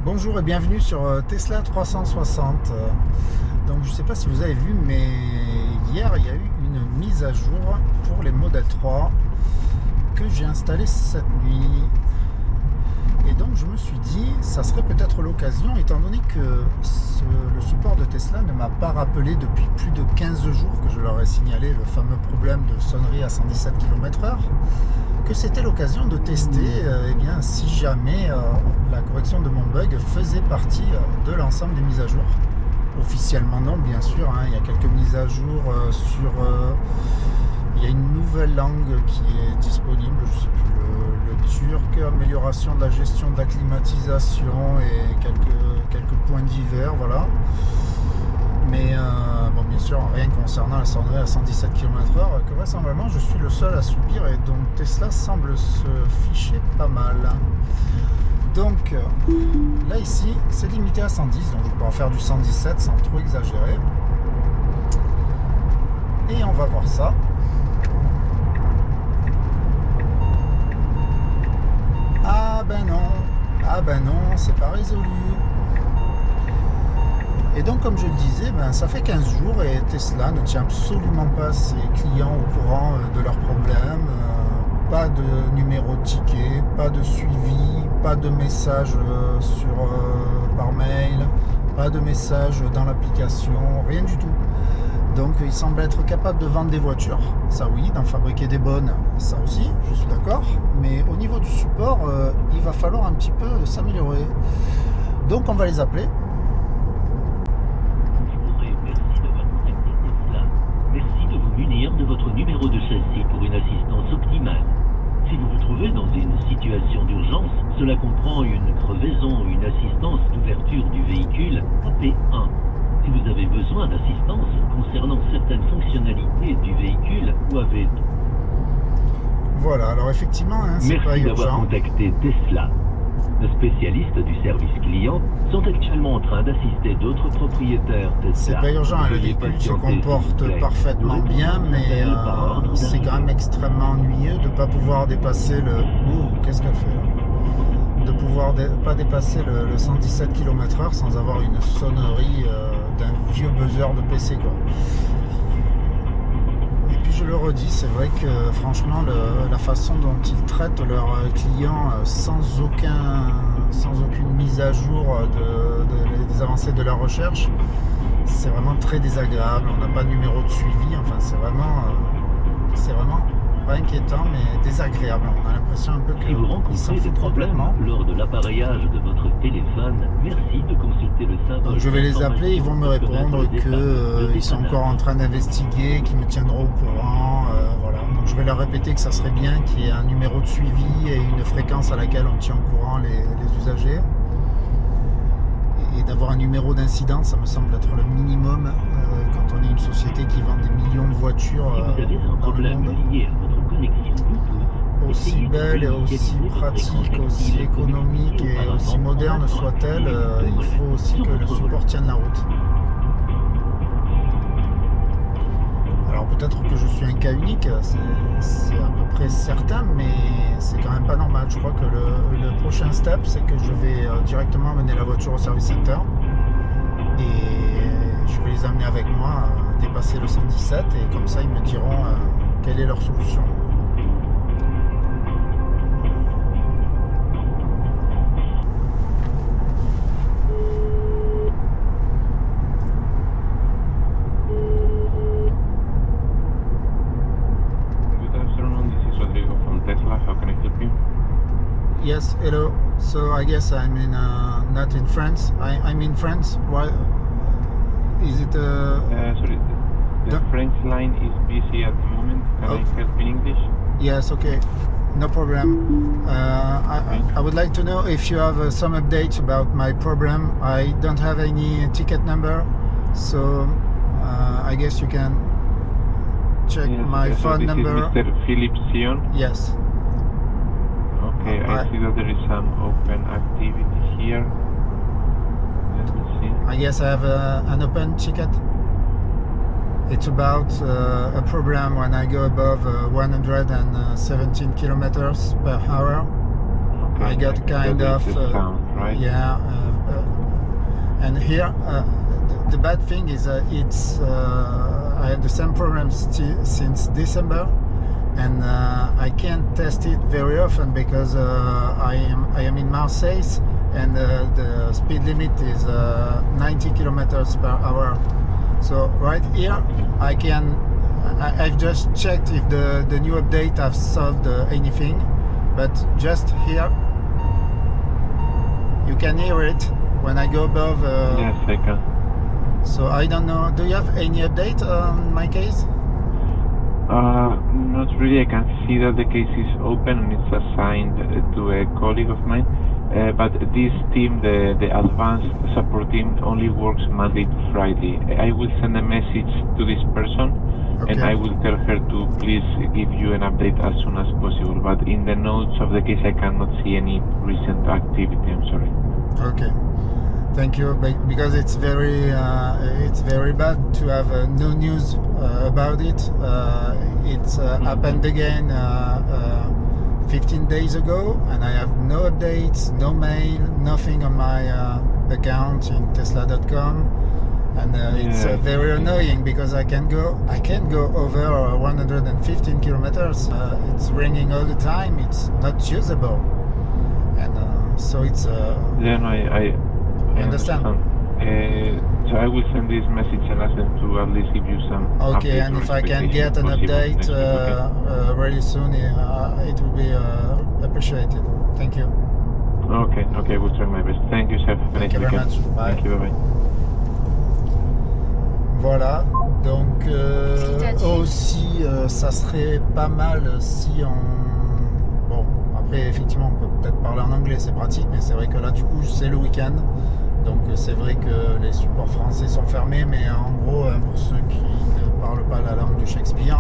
Bonjour et bienvenue sur Tesla 360. Donc je ne sais pas si vous avez vu, mais hier il y a eu une mise à jour pour les Model 3 que j'ai installé cette nuit. Et donc je me suis dit, ça serait peut-être l'occasion, étant donné que le support de Tesla ne m'a pas rappelé depuis plus de 15 jours que je leur ai signalé le fameux problème de sonnerie à 117 km/h, que c'était l'occasion de tester eh bien, si jamais la correction de mon bug faisait partie de l'ensemble des mises à jour. Officiellement non, bien sûr, hein, il y a quelques mises à jour il y a une nouvelle langue qui est disponible, je sais plus, le turc, amélioration de la gestion de la climatisation et quelques points divers, voilà. Mais bon, bien sûr, rien concernant la sonnerie à 117 km/h, que vraisemblablement je suis le seul à subir et dont Tesla semble se ficher pas mal. Donc là ici, c'est limité à 110, donc je pourrais faire du 117 sans trop exagérer. Et on va voir ça. Ah ben non, c'est pas résolu. Et donc comme je le disais, ça fait 15 jours et Tesla ne tient absolument pas ses clients au courant de leurs problèmes. Pas de numéro de ticket, pas de suivi, pas de message par mail, pas de message dans l'application, rien du tout. Donc il semble être capable de vendre des voitures, ça oui, d'en fabriquer des bonnes, ça aussi, je suis d'accord. Mais au niveau du support, il va falloir un petit peu s'améliorer. Donc on va les appeler. Bonjour et merci d'avoir contacté Tesla. Merci de vous munir de votre numéro de châssis pour une assistance optimale. Si vous vous trouvez dans une situation d'urgence, cela comprend une crevaison ou une assistance d'ouverture du véhicule, tapez 1. Si vous avez besoin d'assistance concernant certaines fonctionnalités du véhicule, ou avez... Voilà, alors effectivement, hein, c'est pas Merci d'avoir urgent. contacté Tesla. Nos spécialistes du service client sont actuellement en train d'assister d'autres propriétaires Tesla. C'est pas urgent, hein, le Veuillez véhicule se patienter, parfaitement s'il vous plaît. parfaitement Nous bien, répondrons mais par ordre c'est quand même d'arrivée. extrêmement ennuyeux de ne pas pouvoir dépasser le... qu'est-ce qu'elle fait là? De pouvoir pas dépasser le 117 km/h sans avoir une sonnerie d'un vieux buzzer de PC, quoi. Et puis je le redis, c'est vrai que franchement la façon dont ils traitent leurs clients sans aucune mise à jour des avancées de leur recherche, c'est vraiment très désagréable. On n'a pas de numéro de suivi, enfin c'est vraiment pas inquiétant mais désagréable. On a l'impression un peu Si vous qu'ils s'en rencontrez des foutent problèmes complètement. lors de l'appareillage de votre téléphone, merci de consulter le symbole. Donc je vais les appeler, ils vont me répondre qu'ils sont encore en train d'investiguer, qu'ils me tiendront au courant, voilà. Donc je vais leur répéter que ça serait bien qu'il y ait un numéro de suivi et une fréquence à laquelle on tient au courant les usagers. Et d'avoir un numéro d'incident, ça me semble être le minimum quand on est une société qui vend des millions de voitures Si vous avez un dans le problème monde. lié à votre connexion Bluetooth, Aussi essayez de belle et aussi réinitialiser votre pratique, écran aussi tactile économique connecté et aussi auparavant moderne en soit-elle, il faut aussi sur que le votre support volant. tienne la route. Alors peut-être que je suis un cas unique, c'est à peu près certain, mais c'est quand même pas normal. Je crois que le prochain step, c'est que je vais directement amener la voiture au service center et je vais les amener avec moi, dépasser le 117 et comme ça ils me diront quelle est leur solution. Good afternoon, this is Rodrigo from Tesla. How can I help you? Yes, hello. So I guess I'm in not in France. I'm in France. Why is it? Sorry, the The- French line is busy at the moment. Can I Oh. help in English? Yes, okay, no problem. I would like to know if you have some updates about my problem. I don't have any ticket number, so I guess you can check my so phone this number. is Mr. Philip Sion. Yes. Okay, I see that there is some open activity here. Let me see. I guess I have an open ticket. It's about a problem when I go above 117 kilometers per hour. Okay. I got see kind that of there is a sound, right? yeah, and here the bad thing is it's I had the same problem since December, and I can't test it very often because I am in Marseille, and the speed limit is 90 kilometers per hour. So right here I can. I've just checked if the new update have solved anything, but just here you can hear it when I go above. Yes, I can. So I don't know. Do you have any update on my case? Not really. I can see that the case is open and it's assigned to a colleague of mine. But this team, the advanced support team, only works Monday to Friday. I will send a message to this person, and I will tell her to please give you an update as soon as possible. But in the notes of the case, I cannot see any recent activity. I'm sorry. Okay. Thank you, because it's very bad to have no news about it. It's happened again 15 days ago, and I have no updates, no mail, nothing on my account in Tesla.com, and it's very annoying because I can't go over 115 kilometers. It's ringing all the time. It's not usable, and so it's. Yeah, no, I understand. So I will send this message and ask them to at least give you some. Okay, and if I can get an update really soon, it will be appreciated. Thank you. Okay, I will try my best. Thank you, Chef. Thank you very much. Bye. Thank you, bye. Voilà, donc aussi ça serait pas mal si on... Bon, après effectivement on peut peut-être parler en anglais, c'est pratique, mais c'est vrai que là du coup c'est le week-end. Donc c'est vrai que les supports français sont fermés, mais en gros, pour ceux qui ne parlent pas la langue du Shakespeare,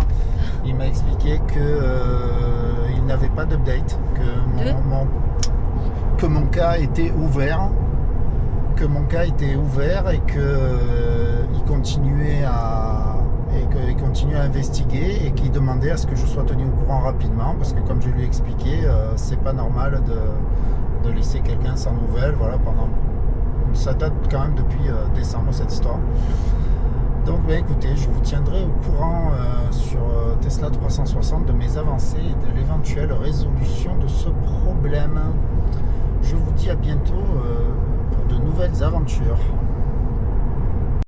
il m'a expliqué qu'il n'avait pas d'update, que mon cas était ouvert, et qu'il continuait à investiguer et qu'il demandait à ce que je sois tenu au courant rapidement, parce que comme je lui ai expliqué, c'est pas normal de laisser quelqu'un sans nouvelles, voilà, pendant... Ça date quand même depuis décembre cette histoire. Donc écoutez, je vous tiendrai au courant sur Tesla 360 de mes avancées et de l'éventuelle résolution de ce problème. Je vous dis à bientôt pour de nouvelles aventures.